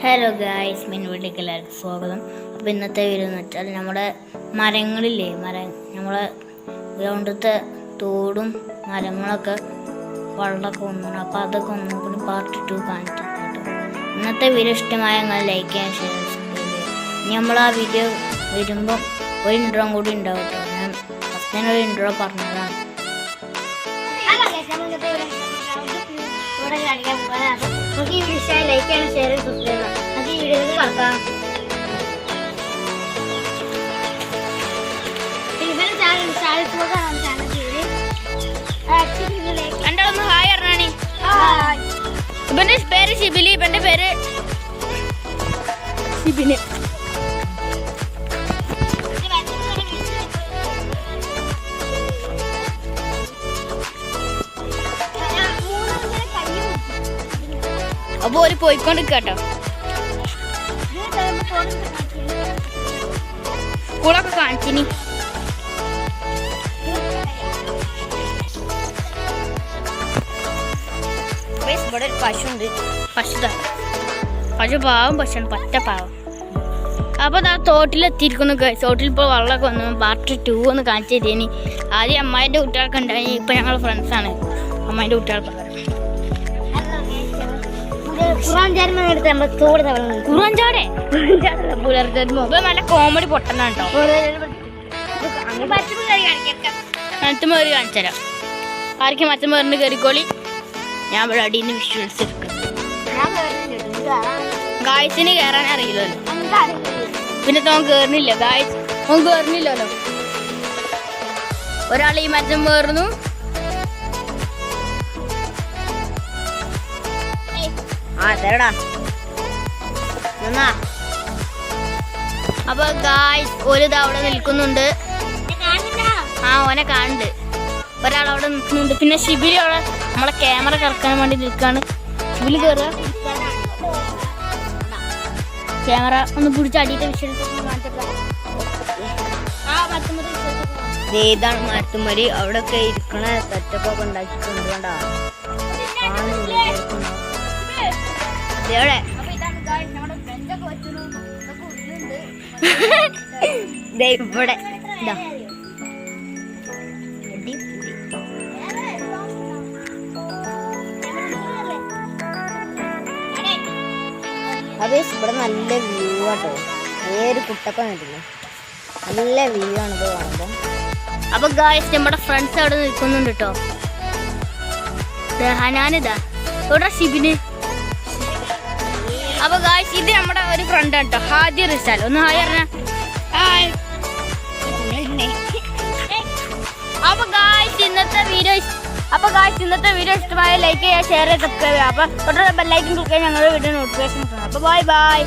Hello guys, വീട്ടിലേക്ക് എല്ലാവർക്കും സ്വാഗതം. അപ്പോൾ ഇന്നത്തെ വീഡിയോ എന്ന് വെച്ചാൽ നമ്മുടെ മരങ്ങളില്ലേ, നമ്മളെ ഗ്രൗണ്ടിലത്തെ തോടും മരങ്ങളൊക്കെ വെള്ളമൊക്കെ ഒന്നാണ്. അപ്പോൾ അതൊക്കെ ഒന്നും കൂടി പാർട്ട് 2 കാണിച്ചിട്ടുണ്ട് കേട്ടോ. ഇന്നത്തെ വീഡിയോ ഇഷ്ടമായ നിങ്ങൾ ലൈക്ക് ചെയ്യാൻ ഷെയർ ചെയ്യുക. നമ്മൾ ആ വീഡിയോ വരുമ്പോൾ ഒരു ഇൻട്രോ കൂടി ഉണ്ടാവും കേട്ടോ. ഞാൻ ഫസ്റ്റ് ഒരു ഇൻട്രോ പറഞ്ഞതാണ്. നമുക്ക് ഈ വീഡിയോ ലൈക്ക് ചെയ്യാൻ ഷെയർ സബ്സ്ക്രൈബ് ചെയ്യാം. നമുക്ക് ഈ വീഡിയോയിൽ കളക്കാം. രണ്ടാളൊന്ന് ഹായ് അറിഞ്ഞാണി. ഇവന്റെ പേര് ഷിബിലി, ഇവന്റെ പേര് ഷിബിന്. അപ്പൊ ഒരു പോയിക്കൊണ്ടിരിക്കട്ടോ. സ്കൂളൊക്കെ കാണിച്ചിനി. ഇവിടെ ഒരു പശുണ്ട്. പശു പാവം പശുണ്ട്, പച്ച പാവം. അപ്പൊ ആ തോട്ടിലെത്തിയിരിക്കുന്നു. തോട്ടിൽ ഇപ്പോൾ വെള്ളമൊക്കെ വന്നു. പാർട്ട് 2 ഒന്ന് കാണിച്ചു തരീനി. ആദ്യം അമ്മായിൻ്റെ കുട്ടികൾക്ക് ഉണ്ടായി. ഇപ്പൊ ഞങ്ങൾ ഫ്രണ്ട്സാണ്. അമ്മായിൻ്റെ കുട്ടികൾക്ക് നല്ല കോമഡി പൊട്ടനാണ് കേട്ടോ. മരത്തുമേറി കാണിച്ചുതരാം. ആർക്കും മരത്തുമേറിന് കയറിക്കോളി. ഞാൻ ഇവിടെ അടിയിൽ നിന്ന് വിഷ്വൽസ് എടുക്കുന്നു. ഗായ്സിന് കയറാൻ അറിയില്ലല്ലോ. പിന്നെ തോൻ കയറുന്നില്ല. ഓൻ കയറുന്നില്ലല്ലോ. ഒരാൾ ഈ മരത്തും കയറുന്നു. തരടാ. അപ്പൊ ഗായ്സ് ഒരിത് അവിടെ നിൽക്കുന്നുണ്ട്. ഓനെ കാണുന്നുണ്ട്. ഒരാൾ അവിടെ നിൽക്കുന്നുണ്ട്. പിന്നെ ഷിബിലി അവിടെ നമ്മളെ ക്യാമറ കറക്കാൻ വേണ്ടി നിൽക്കാണ്. ഷിബിലി കയറുക. ക്യാമറ ഒന്ന് പിടിച്ച് അടിയിട്ട് ഇതാണ് മരത്തുമരി. അവിടെ ഒക്കെ ഇരിക്കണ സെറ്റപ്പൊക്കെ ഉണ്ടാക്കിയിട്ടുണ്ട്. കണ്ടാ ഇവിടെ അതെ, ഇവിടെ നല്ല വ്യൂ ആട്ടോ. ഏതൊരു കുട്ടപ്പ നിൽക്കുന്നു. നല്ല വ്യൂ ആണ് ഇത് കാണുമ്പോൾ. അപ്പൊ ഗായ്സ് നമ്മുടെ ഫ്രണ്ട്സ് അവിടെ നിൽക്കുന്നുണ്ട് കേട്ടോ. ഹനാനിതാ ഇവിടെ ഷിബിന്. അപ്പൊ ഗായ്സ് ഇത് നമ്മുടെ ഒരു ഫ്രണ്ട് കേട്ടോ, ഹാജി റിസാൽ. ഒന്ന് ഹായ് പറഞ്ഞ. അപ്പൊ ഗായ്സ് ഇന്നത്തെ വീഡിയോ ഇഷ്ടമായ ലൈക്ക് ചെയ്യുക, ഷെയർ ചെയ്യുക, സബ്സ്ക്രൈബ് ചെയ്യുക. അപ്പൊ ബെല്ലൈക്കൻ ക്ലിക്ക് ചെയ്യാൻ ഞങ്ങളുടെ വീഡിയോ നോട്ടിഫിക്കേഷൻ. അപ്പൊ ബൈ ബൈ.